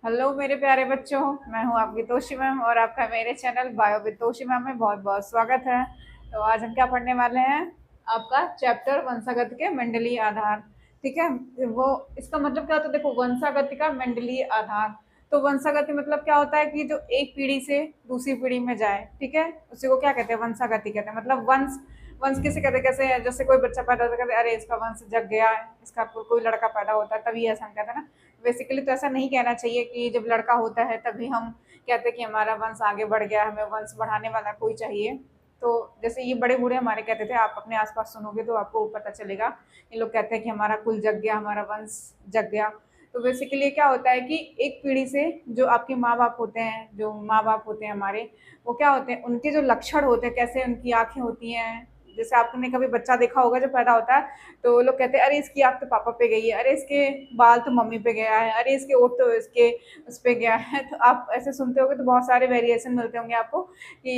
Hello मेरे प्यारे बच्चों। मैं हूं आपकी तोशी मैम और आपका मेरे channel bio with Toshi ma'am में बहुत बहुत स्वागत है। तो आज हम क्या पढ़ने वाले हैं? आपका चैप्टर वंशागत के मंडलीय आधार। ठीक है। वो इसका मतलब क्या होता है? देखो, वंशागति का मंडलीय आधार। तो वंशागति मतलब क्या होता है कि जो एक पीढ़ी से दूसरी पीढ़ी में जाए। ठीक है, उसी को क्या कहते हैं? वंशागति कहते हैं। मतलब वंश वंश किसे कहते हैं? कैसे जैसे कोई बच्चा पैदा होता है, कहते हैं, अरे इसका वंश जग गया है, इसका कोई लड़का पैदा होता है तभी ऐसा हम कहते हैं ना। बेसिकली तो ऐसा नहीं कहना चाहिए कि जब लड़का होता है तभी हम कहते हैं कि हमारा वंश आगे बढ़ गया, हमें वंश बढ़ाने वाला कोई चाहिए। तो जैसे ये बड़े बूढ़े हमारे कहते थे, आप अपने आसपास सुनोगे तो आपको पता चलेगा। ये लोग कहते हैं कि हमारा कुल जग गया, हमारा वंश जग गया। तो बेसिकली क्या होता है कि एक पीढ़ी से जो आपके माँ बाप होते हैं, जो माँ बाप होते हैं हमारे, वो क्या होते हैं, उनके जो लक्षण होते हैं, कैसे उनकी आंखें होती हैं। जैसे आपने कभी बच्चा देखा होगा जब पैदा होता है, तो लोग कहते हैं अरे इसकी आँख तो पापा पे गई है, अरे इसके बाल तो मम्मी पे गया है, अरे इसके ओठ तो इसके उस पे गया है। तो आप ऐसे सुनते होंगे तो बहुत सारे वेरिएशन मिलते होंगे आपको कि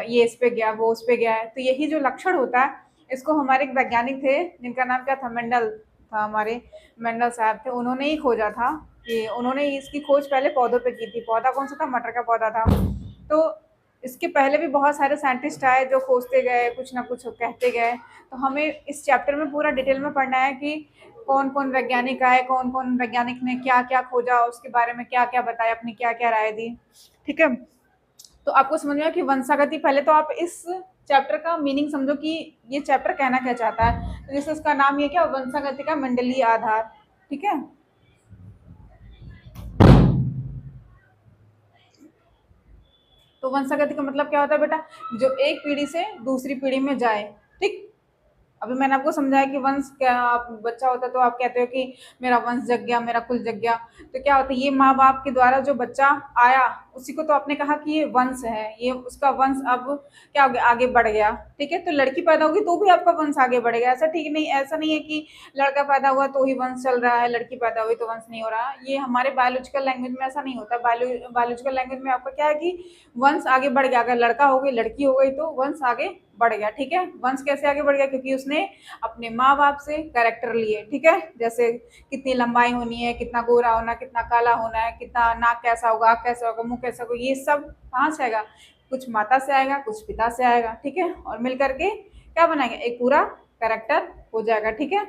ये इस पे गया, वो उस पे गया है। तो यही जो लक्षण होता है, इसको हमारे एक वैज्ञानिक थे जिनका नाम क्या था, मेंडल था हमारे। मेंडल साहब थे, उन्होंने ही खोजा था। कि उन्होंने इसकी खोज पहले पौधों पे की थी। पौधा कौन सा था? मटर का पौधा था। तो इसके पहले भी बहुत सारे साइंटिस्ट आए जो खोजते गए, कुछ ना कुछ कहते गए। तो हमें इस चैप्टर में पूरा डिटेल में पढ़ना है कि कौन कौन वैज्ञानिक आए, कौन कौन वैज्ञानिक ने क्या क्या खोजा, उसके बारे में क्या क्या बताया, अपनी क्या क्या राय दी। ठीक है। तो आपको समझ में आया कि वंशागति, पहले तो आप इस चैप्टर का मीनिंग समझो कि ये चैप्टर कहना क्या चाहता है। तो जैसे उसका नाम ये क्या, वंशागति का मंडलीय आधार। ठीक है। तो वंशागति का मतलब क्या होता है बेटा? जो एक पीढ़ी से दूसरी पीढ़ी में जाए। ठीक। अभी मैंने आपको समझाया कि वंश क्या, आप बच्चा होता है तो आप कहते हो कि मेरा वंश जग गया, मेरा कुल जग गया। तो क्या होता है, ये माँ बाप के द्वारा जो बच्चा आया, उसी को तो आपने कहा कि ये वंश है, ये उसका वंश अब क्या हो गया, आगे बढ़ गया। ठीक है। तो लड़की पैदा होगी तो भी आपका वंश आगे बढ़ेगा। ऐसा ठीक नहीं, ऐसा नहीं है कि लड़का पैदा हुआ तो ही वंश चल रहा है, लड़की पैदा हुई तो वंश नहीं हो रहा। ये हमारे बायोलॉजिकल लैंग्वेज में ऐसा नहीं होता। बायोलॉजिकल लैंग्वेज में आपका क्या है कि वंश आगे बढ़ गया। अगर लड़का हो गई, लड़की हो गई, तो वंश आगे बढ़ गया। ठीक है। वंश कैसे आगे बढ़ गया? क्योंकि उसने अपने माँ बाप से कैरेक्टर लिए। ठीक है। जैसे कितनी लंबाई होनी है, कितना गोरा होना, कितना काला होना है, कितना नाक कैसा होगा, आँख कैसा होगा, मुंह कैसा होगा, ये सब कहाँ से आएगा? कुछ माता से आएगा, कुछ पिता से आएगा। ठीक है। और मिल करके क्या बनाएंगे? एक पूरा कैरेक्टर हो जाएगा। ठीक है।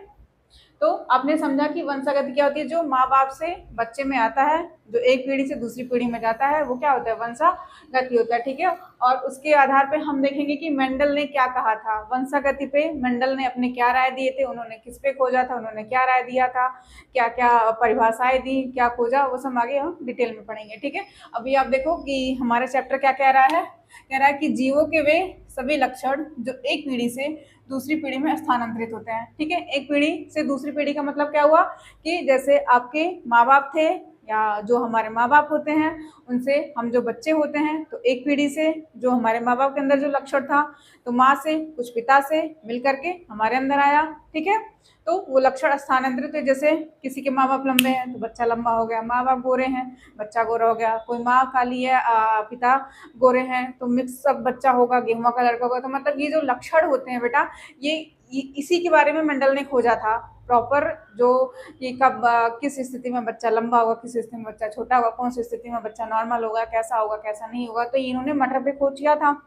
तो आपने समझा कि वंशागति क्या होती है? जो माँ बाप से बच्चे में आता है, जो एक पीढ़ी से दूसरी पीढ़ी में जाता है, वो क्या होता है? वंशागति होता है। ठीक है। और उसके आधार पे हम देखेंगे कि मेंडल ने क्या कहा था वंशागति पे। मेंडल ने अपने क्या राय दिए थे, उन्होंने किस पे खोजा था, उन्होंने क्या राय दिया था, क्या क्या परिभाषाएं दी, क्या खोजा, वो सब आगे हम डिटेल में पढ़ेंगे। ठीक है। अभी आप देखो कि हमारा चैप्टर क्या कह रहा है। कह रहा है कि जीवों के वे सभी लक्षण जो एक पीढ़ी से दूसरी पीढ़ी में स्थानांतरित होते हैं। ठीक है। एक पीढ़ी से दूसरी पीढ़ी का मतलब क्या हुआ कि जैसे आपके माँ बाप थे, या जो हमारे माँ बाप होते हैं, उनसे हम जो बच्चे होते हैं, तो एक पीढ़ी से जो हमारे माँ बाप के अंदर जो लक्षण था, तो माँ से कुछ पिता से मिल करके हमारे अंदर आया। ठीक है। तो वो लक्षण स्थानांतरित हुए। जैसे किसी के माँ बाप लंबे हैं तो बच्चा लंबा हो गया, माँ बाप गोरे हैं, बच्चा गोरा हो गया, कोई माँ काली है, पिता गोरे हैं, तो मिक्स सब बच्चा होगा, गेहुआ का लड़का होगा। तो मतलब ये जो लक्षण होते हैं बेटा, ये इसी के बारे में मेंडल ने खोजा था प्रॉपर। जो कि कब किस स्थिति में बच्चा लंबा होगा, किस स्थिति में बच्चा छोटा होगा, कौन सी स्थिति में बच्चा नॉर्मल होगा, कैसा होगा, कैसा नहीं होगा। तो इन्होंने मटर पे खोज किया था।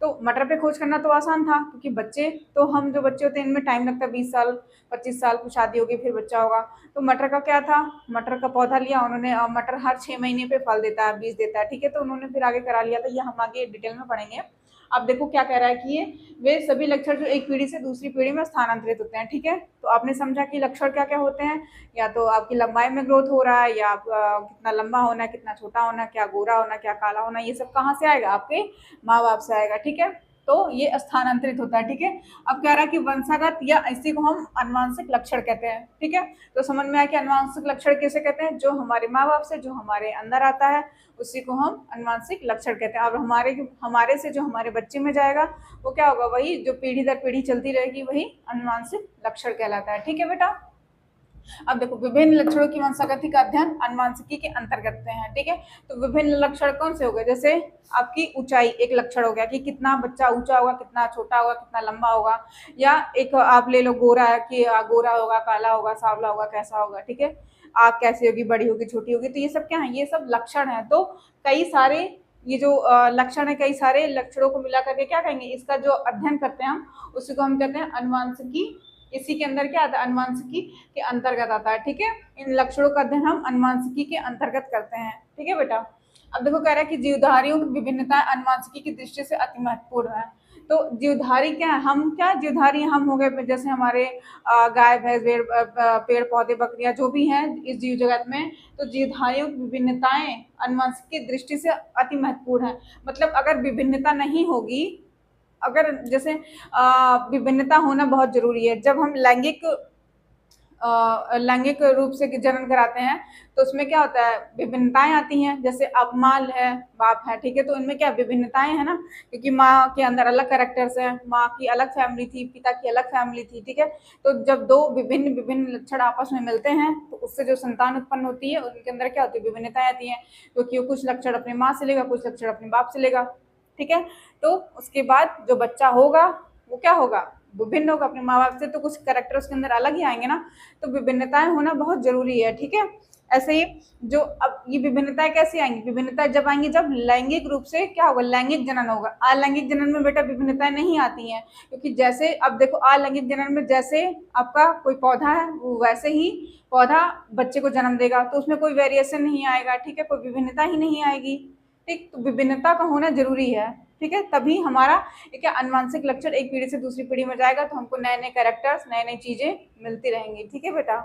तो मटर पे खोज करना तो आसान था, क्योंकि बच्चे तो हम जो बच्चे होते हैं इनमें टाइम लगता है, 20 साल 25 साल को शादी होगी फिर बच्चा होगा। तो मटर का क्या था, मटर का पौधा लिया उन्होंने, मटर हर 6 महीने पे फल देता है, बीज देता है। ठीक है। तो उन्होंने फिर आगे करा लिया था, ये हम आगे डिटेल में पढ़ेंगे। अब देखो क्या कह रहा है कि ये वे सभी लक्षण जो एक पीढ़ी से दूसरी पीढ़ी में स्थानांतरित होते हैं। ठीक है। तो आपने समझा कि लक्षण क्या क्या होते हैं। या तो आपकी लंबाई में ग्रोथ हो रहा है, या आप कितना लंबा होना है, कितना छोटा होना, क्या गोरा होना, क्या काला होना, ये सब कहाँ से आएगा? आपके माँ बाप से आएगा। ठीक है। तो ये स्थानांतरित होता है। ठीक है। अब कह रहा है कि वंशागत, या इसी को हम अनुवांशिक लक्षण कहते हैं। ठीक है। तो समझ में आया कि अनुवांशिक लक्षण किसे कहते हैं? जो हमारे माँ बाप से जो हमारे अंदर आता है, उसी को हम अनुवांशिक लक्षण कहते हैं। अब हमारे हमारे से जो हमारे बच्चे में जाएगा, वो क्या होगा? वही जो पीढ़ी दर पीढ़ी चलती रहेगी, वही अनुवांशिक लक्षण कहलाता है। ठीक है बेटा। अब देखो, विभिन्न लक्षणों की वंशागति का अध्ययन अनुवांशिकी के अंतर्गत हैं। ठीक है। तो विभिन्न लक्षण कौन से हो गए? जैसे आपकी ऊंचाई एक लक्षण हो गया कि कितना बच्चा ऊंचा होगा, कितना छोटा होगा, कितना लंबा होगा। या एक आप ले लो गोरा है कि गोरा होगा, काला होगा, सांवला होगा, कैसा होगा। ठीक है। आँख कैसी होगी, बड़ी होगी, छोटी होगी, तो ये सब क्या है, ये सब लक्षण है। तो कई सारे ये जो लक्षण है, कई सारे लक्षणों को मिला करके क्या कहेंगे, इसका जो अध्ययन करते हैं हम, उसी को हम कहते हैं अनुवांशिकी। इसी के अंदर क्या आता है, अनुवांशिकी के अंतर्गत आता है। ठीक है, इन लक्षणों का अध्ययन हम अनुवांशिकी के अंतर्गत करते हैं। ठीक है बेटा। अब देखो कह रहा है कि जीवधारियों की विभिन्नताएं अनुवांशिकी की दृष्टि से अति महत्वपूर्ण है। तो जीवधारी क्या है, हम क्या जीवधारी, हम हो गए जैसे हमारे गाय भैंस पेड़ पौधे बकरियां जो भी हैं इस जीव जगत में। तो जीवधारियों की विभिन्नताएं अनुवांशिकी की दृष्टि से अति महत्वपूर्ण है। मतलब अगर विभिन्नता नहीं होगी, अगर जैसे विभिन्नता होना बहुत जरूरी है। जब हम लैंगिक रूप से जन्म कराते हैं तो उसमें क्या होता है, विभिन्नताएं आती हैं। जैसे अब माँ है, बाप है, ठीक है, तो इनमें क्या विभिन्नताएं है ना, क्योंकि माँ के अंदर अलग कैरेक्टर्स हैं, माँ की अलग फैमिली थी, पिता की अलग फैमिली थी। ठीक है, तो जब दो विभिन्न विभिन्न लक्षण आपस में मिलते हैं तो उससे जो संतान उत्पन्न होती है उनके अंदर क्या होती है, विभिन्नताएं आती हैं, क्योंकि कुछ लक्षण अपनी माँ से लेगा, कुछ लक्षण अपने बाप से लेगा। ठीक है, तो उसके बाद जो बच्चा होगा वो क्या होगा, विभिन्न होगा अपने माँ बाप से, तो कुछ कैरेक्टर उसके अंदर अलग ही आएंगे ना, तो विभिन्नताएं होना बहुत जरूरी है। ठीक है, ऐसे ही जो अब ये विभिन्नताएं कैसे आएंगी, विभिन्नताएं जब आएंगी जब लैंगिक रूप से क्या होगा, लैंगिक जनन होगा। अलैंगिक जनन में बेटा विभिन्नताएं नहीं आती हैं, क्योंकि जैसे अब देखो अलैंगिक जनन में जैसे आपका कोई पौधा है वो वैसे ही पौधा बच्चे को जन्म देगा, तो उसमें कोई वेरिएशन नहीं आएगा। ठीक है, कोई विभिन्नता ही नहीं आएगी। ठीक, तो विभिन्नता का होना जरूरी है। ठीक है, तभी हमारा क्या अनुवांशिक लक्षण एक पीढ़ी से दूसरी पीढ़ी में जाएगा, तो हमको नए नए कैरेक्टर्स, नई नई चीजें मिलती रहेंगी। ठीक है बेटा,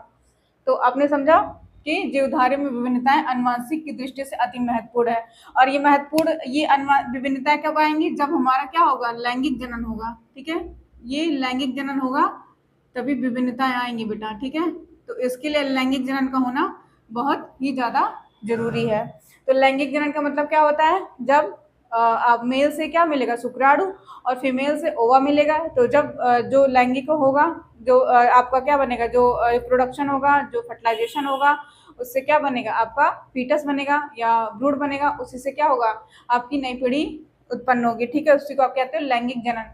तो आपने समझा कि जीवधारी में विभिन्नताएं अनुवांशिक की दृष्टि से अति महत्वपूर्ण है। और ये महत्वपूर्ण, ये विभिन्नताएं कब आएंगी, जब हमारा क्या होगा, लैंगिक जनन होगा। ठीक है, ये लैंगिक जनन होगा तभी विभिन्नताएं आएंगी बेटा। ठीक है, तो इसके लिए लैंगिक जनन का होना बहुत ही ज्यादा जरूरी है। तो लैंगिक जनन का मतलब क्या होता है, जब आप मेल से क्या मिलेगा, शुक्राणु, और फीमेल से ओवा मिलेगा। तो जब जो लैंगिक होगा, जो आपका क्या बनेगा, जो रिप्रोडक्शन होगा, जो फर्टिलाइजेशन होगा, उससे क्या बनेगा, आपका फीटस बनेगा या भ्रूण बनेगा, उसी से क्या होगा, आपकी नई पीढ़ी उत्पन्न होगी। ठीक है, उसी को आप कहते हो लैंगिक जनन।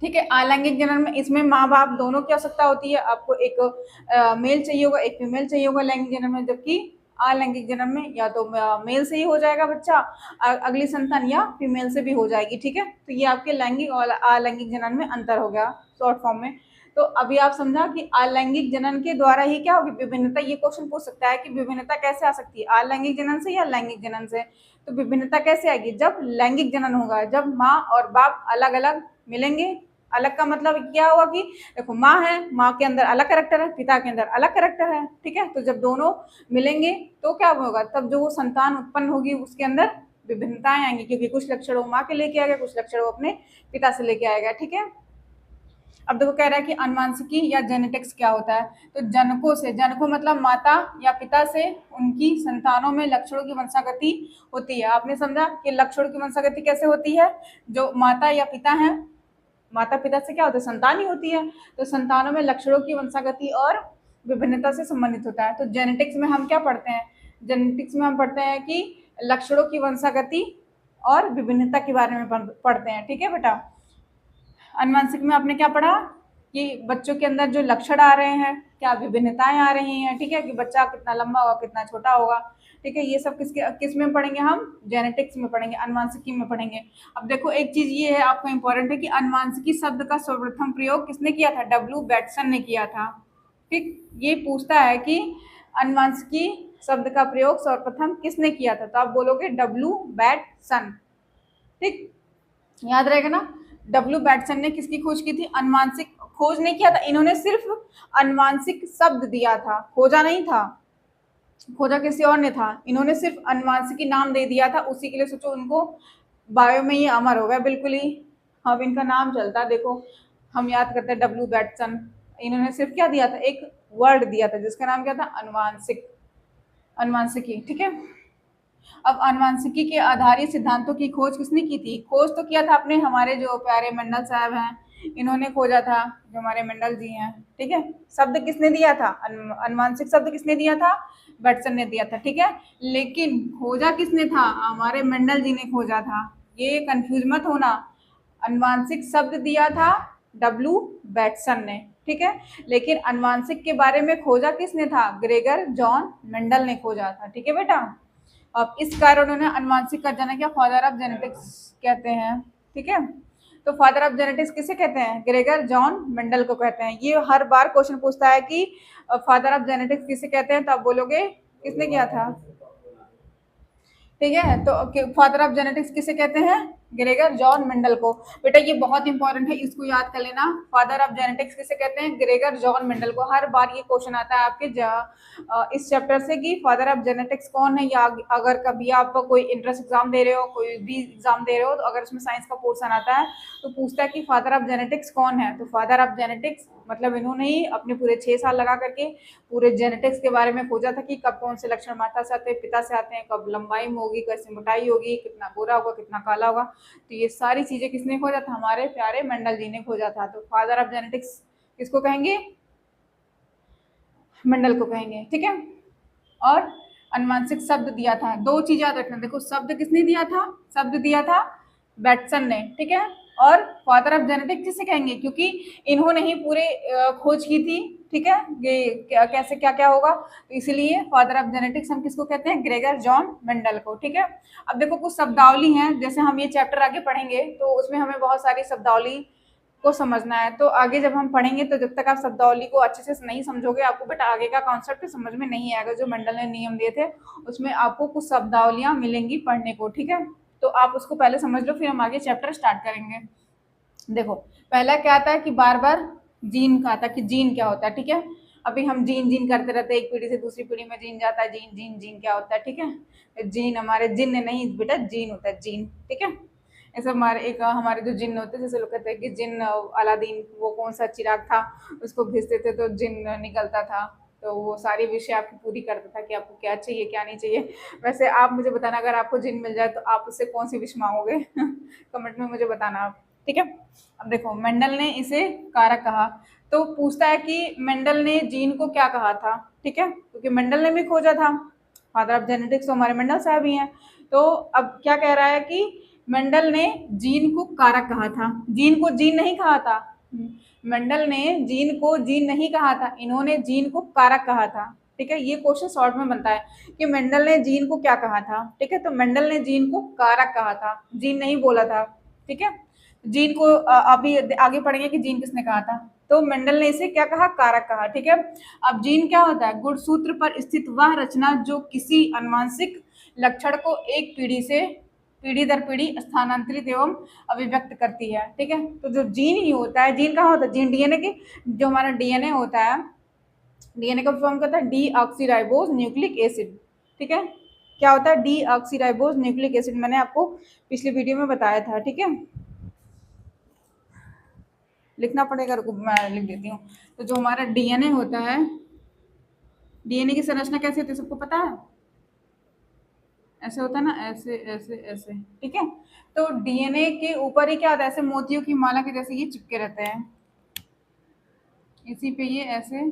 ठीक है, अलैंगिक जनन में इसमें माँ बाप दोनों की आवश्यकता होती है। आपको एक मेल चाहिए होगा, एक फीमेल चाहिए होगा लैंगिक जनन में, जबकि अलैंगिक जनन में या तो मेल से ही हो जाएगा बच्चा, अगली संतान, या फीमेल से भी हो जाएगी। ठीक है, तो ये आपके लैंगिक और अलैंगिक जनन में अंतर हो गया शॉर्ट फॉर्म में। तो अभी आप समझा कि अलैंगिक जनन के द्वारा ही क्या होगी, विभिन्नता। ये क्वेश्चन पूछ सकता है कि विभिन्नता कैसे आ सकती है, अलैंगिक जनन से या लैंगिक जनन से। तो विभिन्नता कैसे आएगी, जब लैंगिक जनन होगा, जब माँ और बाप अलग अलग मिलेंगे। अलग का मतलब क्या हुआ कि देखो माँ है, माँ के अंदर अलग कैरेक्टर है, पिता के अंदर अलग कैरेक्टर है। ठीक है, तो जब दोनों मिलेंगे तो क्या होगा, तब जो वो संतान उत्पन्न होगी उसके अंदर विभिन्नताएं आएंगी, क्योंकि कुछ लक्षण वो माँ के लेके आएगा, कुछ लक्षण वो अपने पिता से लेके आएगा। ठीक है, अब देखो कह रहा है कि अनुवांशिकी या जेनेटिक्स क्या होता है। तो जनकों से, जनकों मतलब माता या पिता से उनकी संतानों में लक्षणों की वंशागति होती है। आपने समझा कि लक्षणों की वंशागति कैसे होती है, जो माता या पिता है, माता पिता से क्या होता है, संतान ही होती है, तो संतानों में लक्षणों की वंशागति और विभिन्नता से संबंधित होता है। तो जेनेटिक्स में हम क्या पढ़ते हैं, जेनेटिक्स में हम पढ़ते हैं कि लक्षणों की वंशागति और विभिन्नता के बारे में पढ़ते हैं। ठीक है बेटा, अनुवांशिक में आपने क्या पढ़ा कि बच्चों के अंदर जो लक्षण आ रहे हैं, क्या विभिन्नताएं आ रही हैं। ठीक है, कि बच्चा कितना लंबा होगा, कितना छोटा होगा। ठीक है, ये सब किस में पढ़ेंगे हम, जेनेटिक्स में पढ़ेंगे, अनुवांशिकी में पढ़ेंगे। अब देखो एक चीज ये है आपको इंपॉर्टेंट है कि अनुवांशिकी शब्द का सर्वप्रथम प्रयोग किसने किया था, डब्ल्यू बैटसन ने किया था। ठीक, ये पूछता है कि अनुवांशिकी शब्द का प्रयोग सर्वप्रथम किसने किया था, तो आप बोलोगे डब्ल्यू बैटसन। ठीक, याद रहेगा ना, डब्ल्यू बैटसन ने किसकी खोज की थी, अनुवांशिक। खोज नहीं किया था इन्होंने, सिर्फ अनुवांशिक शब्द दिया था, खोजा नहीं था, खोजा किसी और ने था। इन्होंने सिर्फ अनुवांशिकी नाम दे दिया था, उसी के लिए सोचो उनको बायो में ही अमर हो गया बिल्कुल ही। अब इनका नाम चलता है, देखो हम याद करते हैं डब्ल्यू बैटसन। इन्होंने सिर्फ क्या दिया था, एक वर्ड दिया था जिसका नाम क्या था, अनुवांशिक, अनुवांशिकी। ठीक है, अब अनुवांशिकी के आधारित सिद्धांतों की खोज किसने की थी, खोज तो किया था अपने हमारे जो प्यारे मंडल साहब हैं, इन्होंने खोजा था, जो हमारे मंडल जी हैं। ठीक है, शब्द किसने दिया था, अनुवांशिक शब्द किसने दिया था, बैटसन ने दिया था। ठीक है, लेकिन खोजा किसने था, हमारे मंडल जी ने खोजा था। ये कंफ्यूज मत होना, अनुवांशिक शब्द दिया था डब्ल्यू बैटसन ने, ठीक है। लेकिन अनुवांशिक के बारे में खोजा किसने था? ग्रेगर जॉन मेंडल ने खोजा था, ठीक है बेटा। अब इस कारण उन्होंने अनुवांशिक का जनक या फादर ऑफ जेनेटिक्स कहते हैं, ठीक है। तो फादर ऑफ जेनेटिक्स किसे कहते हैं? ग्रेगर जॉन मेंडल को कहते हैं। ये हर बार क्वेश्चन पूछता है कि फादर ऑफ जेनेटिक्स किसे कहते हैं, तो आप बोलोगे किसने किया था, ठीक है। तो फादर ऑफ जेनेटिक्स किसे कहते हैं? ग्रेगर जॉन मेंडल को। बेटा ये बहुत इंपॉर्टेंट है, इसको याद कर लेना। फादर ऑफ जेनेटिक्स किसे कहते हैं? ग्रेगर जॉन मेंडल को। हर बार ये क्वेश्चन आता है आपके इस चैप्टर से कि फादर ऑफ जेनेटिक्स कौन है, या अगर कभी आप कोई इंट्रेंस एग्जाम दे रहे हो, कोई भी एग्जाम दे रहे हो, तो अगर उसमें साइंस का पोर्शन आता है तो पूछता है कि फादर ऑफ जेनेटिक्स कौन है। तो फादर ऑफ जेनेटिक्स मतलब इन्होंने ही अपने पूरे 6 साल लगा करके पूरे जेनेटिक्स के बारे में खोजा था कि कब कौन से लक्षण माता से आते हैं, पिता से आते हैं, कब लंबाई में होगी, कैसे मोटाई होगी, कितना गोरा होगा, कितना काला होगा। तो ये सारी चीजें किसने खोजा था? हमारे प्यारे मेंडल जी ने खोजा था। तो फादर ऑफ जेनेटिक्स किसको कहेंगे? मेंडल को कहेंगे, ठीक है। और अनुवांशिक शब्द दिया था, दो चीज याद रखना। देखो शब्द किसने दिया था? शब्द दिया था बैटसन ने, ठीक है। और फादर ऑफ जेनेटिक्स किसे कहेंगे? क्योंकि इन्होंने ही पूरे खोज की थी, ठीक है, ये कैसे क्या क्या होगा, तो इसीलिए फादर ऑफ जेनेटिक्स हम किसको कहते हैं? ग्रेगर जॉन मेंडल को, ठीक है। अब देखो कुछ शब्दावली हैं, जैसे हम ये चैप्टर आगे पढ़ेंगे तो उसमें हमें बहुत सारी शब्दावली को समझना है। तो आगे जब हम पढ़ेंगे तो जब तक आप शब्दावली को अच्छे से नहीं समझोगे, आपको बेटा आगे का कॉन्सेप्ट समझ में नहीं आएगा। जो मेंडल ने नियम दिए थे उसमें आपको कुछ शब्दावलियां मिलेंगी पढ़ने को, ठीक है। तो आप उसको पहले समझ लो, फिर हम आगे चैप्टर स्टार्ट करेंगे। देखो पहला क्या आता है कि बार बार जीन का आता है कि जीन क्या होता है, ठीक है। अभी हम जीन जीन करते रहते हैं, एक पीढ़ी से दूसरी पीढ़ी में जीन जाता है, जीन जीन जीन क्या होता है, ठीक है। जीन हमारे जिन नहीं बेटा, जीन होता है जीन, ठीक है। ऐसे हमारे जो जिन होते हैं, जैसे लोग कहते हैं कि जिन अलादीन वो कौन सा चिराग था, उसको भेजते थे तो जिन निकलता था। तो वो सारी विषय आपकी पूरी करता था कि आपको क्या चाहिए क्या नहीं चाहिए। वैसे आप मुझे बताना, अगर आपको जिन मिल जाए तो आप उससे कौन सी विश मांगोगे कमेंट में मुझे बताना आप, ठीक है। अब देखो मेंडल ने इसे कारक कहा, तो पूछता है कि मेंडल ने जीन को क्या कहा था, ठीक है, क्योंकि मेंडल ने भी खोजा था। फादर ऑफ जेनेटिक्स तो हमारे मेंडल साहब ही हैं। तो अब क्या कह रहा है कि मेंडल ने जीन को कारक कहा था, जीन को जीन नहीं कहा था। मेंडल ने जीन को जीन नहीं कहा था, इन्होंने जीन को कारक कहा था, ठीक है। ये क्वेश्चन शॉर्ट में बनता है कि मेंडल ने जीन को क्या कहा था, ठीक है। तो मेंडल ने जीन को कारक कहा था, जीन नहीं बोला था, ठीक है। जीन को अभी आगे पढ़ेंगे कि जीन किसने कहा था। तो मेंडल ने इसे क्या कहा? कारक कहा, ठीक है। अब जीन क्या होता है? गुणसूत्र पर स्थित वह रचना जो किसी अनुवांशिक लक्षण को एक पीढ़ी से पीढ़ी दर पीढ़ी स्थानांतरित एवं अभिव्यक्त करती है, ठीक है। तो जो जीन ही होता है, जीन कहाँ होता है? जीन डीएनए के, जो हमारा डीएनए होता है, डीएनए का फॉर्म करता है डी ऑक्सीराइबोज न्यूक्लिक एसिड, ठीक है। क्या होता है? डी ऑक्सीराइबोज न्यूक्लिक एसिड, मैंने आपको पिछले वीडियो में बताया था, ठीक है। लिखना पड़ेगा, रुको मैं लिख देती हूँ। तो जो हमारा डीएनए होता है, डीएनए की संरचना कैसे होती है सबको पता है? ऐसे होता है ना, ऐसे ऐसे ऐसे, ठीक है। तो डीएनए के ऊपर ही क्या होता है? ऐसे मोतियों की माला के जैसे ये चिपके रहते हैं, इसी पे ये ऐसे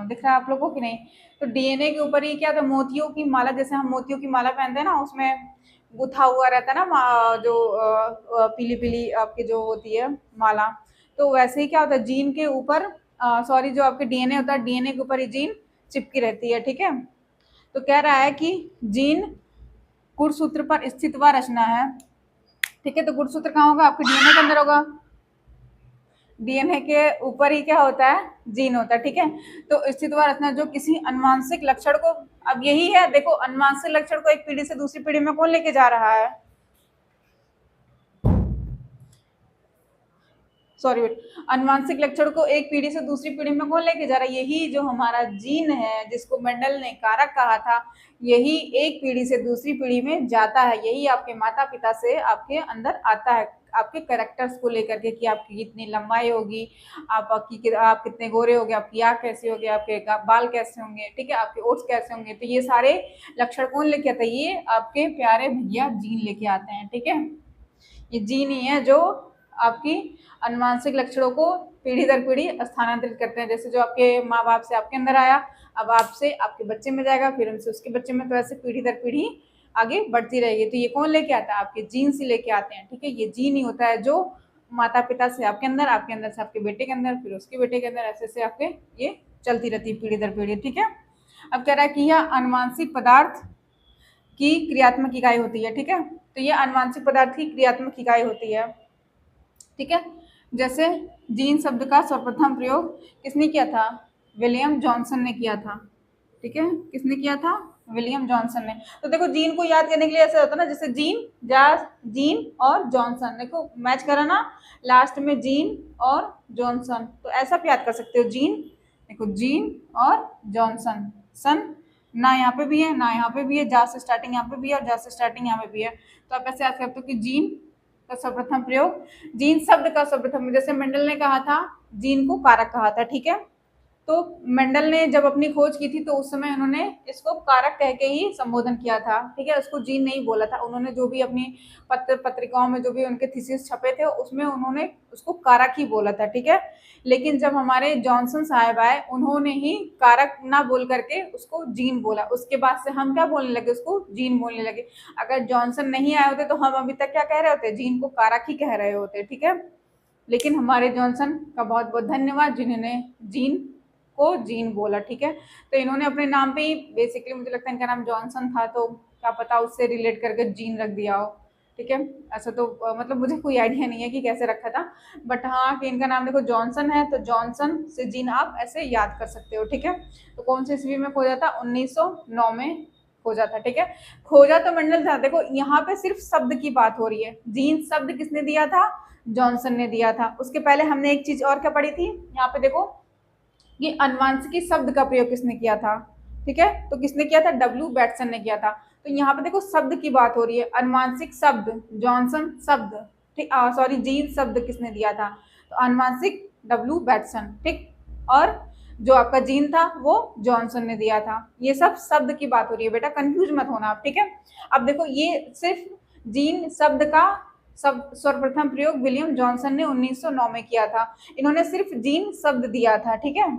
दिख रहा है आप लोगों को कि नहीं? तो डीएनए के ऊपर ही क्या होता है? मोतियों की माला, जैसे हम मोतियों की माला पहनते हैं ना, उसमें गुथा हुआ रहता है ना जो पीली पीली आपकी जो होती है माला। तो वैसे ही क्या होता है? जीन के ऊपर सॉरी, जो आपके डीएनए होता है, डीएनए के ऊपर ही जीन चिपकी रहती है, ठीक है। तो कह रहा है कि जीन गुणसूत्र पर स्थित व रचना है, ठीक है। तो गुणसूत्र कहाँ होगा? आपके डीएनए के अंदर होगा। डीएनए के ऊपर ही क्या होता है? जीन होता है, ठीक है। तो स्थित व रचना जो किसी अनुवांशिक लक्षण को, अब यही है, देखो अनुवांशिक लक्षण को एक पीढ़ी से दूसरी पीढ़ी में कौन लेके जा रहा है? सॉरी, अनुवांशिक लक्षण को एक पीढ़ी से दूसरी पीढ़ी में कौन लेके जा रहा है? यही जो हमारा जीन है, जिसको मेंडल ने कारक कहा था, यही एक पीढ़ी से दूसरी पीढ़ी में जाता है। यही आपके माता पिता से आपके अंदर आता है, आपके कैरेक्टर्स को लेकर के, कि आपकी कितनी लंबाई होगी, आप कितने गोरे होगे, आपकी आँख कैसी होगी, आपके बाल कैसे होंगे, ठीक है, आपके ओट्स कैसे होंगे। तो ये सारे लक्षण कौन लेके आता है? ये आपके प्यारे भैया जीन लेके आते हैं, ठीक है। ये जीन ही है जो आपकी अनुवांशिक लक्षणों को पीढ़ी दर पीढ़ी स्थानांतरित करते हैं। जैसे जो आपके माँ बाप से आपके अंदर आया, अब आपसे आपके बच्चे में जाएगा, फिर उनसे उसके बच्चे में, तो ऐसे पीढ़ी दर पीढ़ी आगे बढ़ती रहेगी। तो ये कौन लेके आता है? आपके जीन से लेके आते हैं, ठीक है। ये जीन ही होता है जो माता पिता से आपके अंदर से आपके बेटे के अंदर, फिर उसके बेटे के अंदर, ऐसे ऐसे आपके ये चलती रहती है पीढ़ी दर पीढ़ी, ठीक है। अब कह रहा है कि यह अनुवांशिक पदार्थ की क्रियात्मक इकाई होती है, ठीक है। तो ये अनुवांशिक पदार्थ की क्रियात्मक इकाई होती है, ठीक है। जैसे जीन शब्द का सर्वप्रथम प्रयोग किसने किया था? विलियम जॉनसन ने किया था, ठीक है। किसने किया था? विलियम जॉनसन ने। तो देखो जीन को याद करने के लिए ऐसा होता है ना, जैसे जीन, जास, जीन और जॉनसन, देखो मैच करा ना, लास्ट में जीन और जॉनसन, तो ऐसा भी याद कर सकते हो। जीन, देखो जीन और जॉनसन, सन ना यहाँ पे भी है ना यहाँ पे भी है, जा से स्टार्टिंग यहाँ पे भी है और जा से स्टार्टिंग यहाँ पे भी है, तो आप ऐसे याद करते हो कि जीन का सर्वप्रथम प्रयोग, जीन शब्द का सर्वप्रथम, जैसे मेंडल ने कहा था जीन को कारक कहा था, ठीक है। तो मेंडल ने जब अपनी खोज की थी तो उस समय उन्होंने इसको कारक कह के ही संबोधन किया था, ठीक है। उसको जीन नहीं बोला था, उन्होंने जो भी अपनी पत्रिकाओं में जो भी उनके थीसिस छपे थे उसमें उन्होंने उसको कारक ही बोला था, ठीक है। लेकिन जब हमारे जॉनसन साहब आए उन्होंने ही कारक ना बोल करके उसको जीन बोला, उसके बाद से हम क्या बोलने लगे? उसको जीन बोलने लगे। अगर जॉनसन नहीं आए होते तो हम अभी तक क्या कह रहे होते? जीन को कारक ही कह रहे होते, ठीक है। लेकिन हमारे जॉनसन का बहुत बहुत धन्यवाद जिन्होंने जीन को जीन बोला, ठीक है। तो इन्होंने अपने नाम पे ही बेसिकली, मुझे लगता है इनका नाम जॉनसन था तो क्या पता उससे रिलेट करके जीन रख दिया हो, ठीक है। ऐसा तो मतलब मुझे कोई आइडिया नहीं है कि कैसे रखा था, बट हाँ कि इनका नाम देखो जॉनसन है, तो जॉनसन से जीन आप ऐसे याद कर सकते हो, ठीक है। तो कौन से ईस्वी में खोजा था? 1909 में खोजा था, ठीक है। खोजा तो मंडल था, देखो यहाँ पे सिर्फ शब्द की बात हो रही है। जीन शब्द किसने दिया था? जॉनसन ने दिया था। उसके पहले हमने एक चीज और क्या पढ़ी थी, यहाँ पे देखो ये अनुवांशिकी शब्द का प्रयोग किसने किया था, ठीक है। तो किसने किया था? डब्ल्यू बैटसन ने किया था। तो यहाँ पे देखो शब्द की बात हो रही है, अनुवांशिक शब्द जॉनसन शब्द, ठीक, सॉरी जीन शब्द किसने दिया था? तो अनुवांशिक डब्ल्यू बैटसन, ठीक। और जो आपका जीन था वो जॉनसन ने दिया था। ये सब शब्द की बात हो रही है बेटा, कंफ्यूज मत होना आप, ठीक है। अब देखो ये सिर्फ जीन शब्द का सब सर्वप्रथम प्रयोग विलियम जॉनसन ने 1909 में किया था। इन्होंने सिर्फ जीन शब्द दिया था, ठीक है।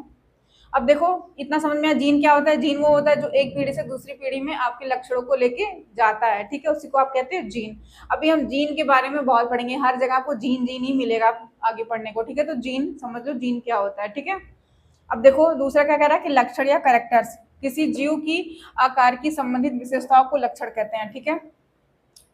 अब देखो इतना समझ में आया जीन क्या होता है? जीन वो होता है जो एक पीढ़ी से दूसरी पीढ़ी में आपके लक्षणों को लेके जाता है, ठीक है, उसी को आप कहते हैं जीन। अभी हम जीन के बारे में बहुत पढ़ेंगे, हर जगह आपको जीन जीन ही मिलेगा आगे पढ़ने को, ठीक है। तो जीन समझ लो जीन क्या होता है, ठीक है। अब देखो दूसरा क्या कह रहा है कि लक्षण या कैरेक्टर्स, किसी जीव की आकार की संबंधित विशेषताओं को लक्षण कहते हैं, ठीक है।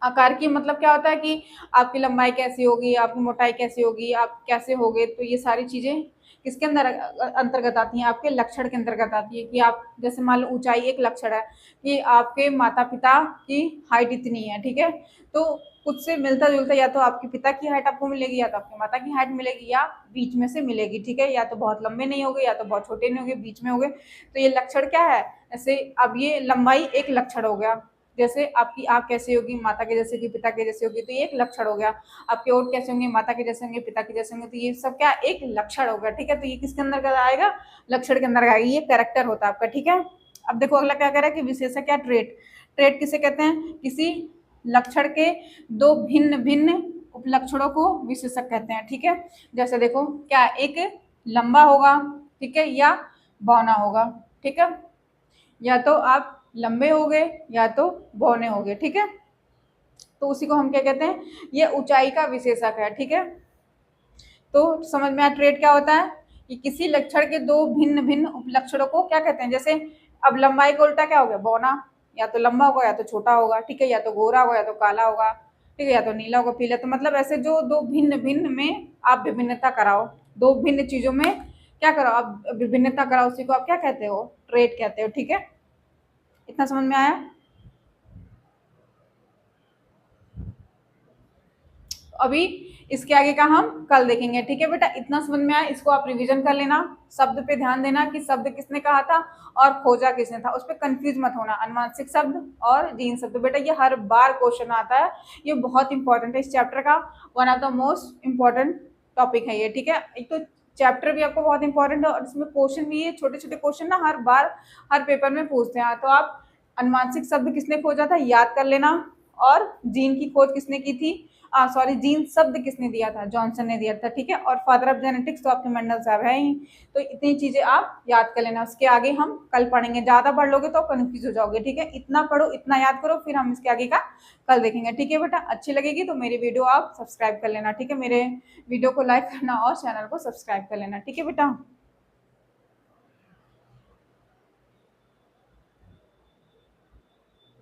आकार की मतलब क्या होता है कि आपकी लंबाई कैसी होगी, आपकी मोटाई कैसी होगी, आप कैसे होगे, तो ये सारी चीजें किसके अंदर अंतर्गत आती हैं? आपके लक्षण के अंतर्गत आती है। कि आप जैसे मान लो ऊंचाई एक लक्षण है कि आपके माता पिता की हाइट इतनी है, ठीक है। तो कुछ से मिलता जुलता या तो आपके पिता की हाइट आपको मिलेगी या तो आपकी माता की हाइट मिलेगी या बीच में से मिलेगी, ठीक है। या तो बहुत लंबे नहीं होगे या तो बहुत छोटे नहीं होगे, बीच में होगे। तो ये लक्षण क्या है? जैसे अब ये लंबाई एक लक्षण हो गया, जैसे आपकी आँख कैसी होगी, माता के जैसे होगी, पिता के जैसे होगी, तो ये एक लक्षण हो गया। आपके ओठ कैसे होंगे, माता के जैसे होंगे, पिता के जैसे होंगे, तो ये सब क्या एक लक्षण हो गया, ठीक है। तो ये किसके अंदर आएगा? लक्षण के अंदर आएगा, ये कैरेक्टर होता है आपका, ठीक है। अब देखो अगला क्या कह रहा है कि विशेषक क्या? ट्रेट। ट्रेट किसे कहते हैं? किसी लक्षण के दो भिन्न भिन्न उपलक्षणों को विशेषक कहते हैं, ठीक है। जैसे देखो क्या एक लंबा होगा, ठीक है, या बौना होगा, ठीक है। या तो आप लंबे हो गए या तो बौने हो गए, ठीक है। तो उसी को हम क्या कहते हैं? ये ऊंचाई का विशेषक है, ठीक है। तो समझ में आया ट्रेट क्या होता है कि किसी लक्षण के दो भिन्न भिन्न उपलक्षणों को क्या कहते हैं? जैसे अब लंबाई का उल्टा क्या हो गया? बौना। या तो लंबा होगा या तो छोटा होगा, ठीक है। या तो गोरा होगा या तो काला होगा, ठीक है। या तो नीला होगा, पीला। तो मतलब ऐसे जो दो भिन्न भिन्न में आप विभिन्नता कराओ, दो भिन्न चीजों में क्या कराओ आप? विभिन्नता कराओ, उसी को आप क्या कहते हो? ट्रेट कहते हो, ठीक है। इतना समझ में आया? अभी इसके आगे का हम कल देखेंगे, ठीक है बेटा। इतना समझ में आया, इसको आप रिवीजन कर लेना। शब्द पे ध्यान देना कि शब्द किसने कहा था और खोजा किसने था, उस पर कंफ्यूज मत होना। अनुवांशिक शब्द और जीन शब्द, बेटा ये हर बार क्वेश्चन आता है, ये बहुत इंपॉर्टेंट है। इस चैप्टर का one of the most important topic है ये, ठीक है। एक तो चैप्टर भी आपको बहुत इंपॉर्टेंट है और इसमें क्वेश्चन भी ये छोटे छोटे क्वेश्चन ना हर बार हर पेपर में पूछते हैं। तो आप अनुवांशिक शब्द किसने खोजा था याद कर लेना, और जीन की खोज किसने की थी, सॉरी जीन शब्द किसने दिया था, जॉनसन ने दिया था, ठीक है। और फादर ऑफ जेनेटिक्स तो आपके मंडल साहब है ही। तो इतनी चीजें आप याद कर लेना, उसके आगे हम कल पढ़ेंगे, ज्यादा पढ़ लोगे तो कंफ्यूज हो जाओगे, ठीक है। इतना पढ़ो, इतना याद करो, फिर हम इसके आगे का कल देखेंगे, ठीक है बेटा। अच्छी लगेगी तो मेरी वीडियो आप सब्सक्राइब कर लेना, ठीक है। मेरे वीडियो को लाइक करना और चैनल को सब्सक्राइब कर लेना, ठीक है बेटा।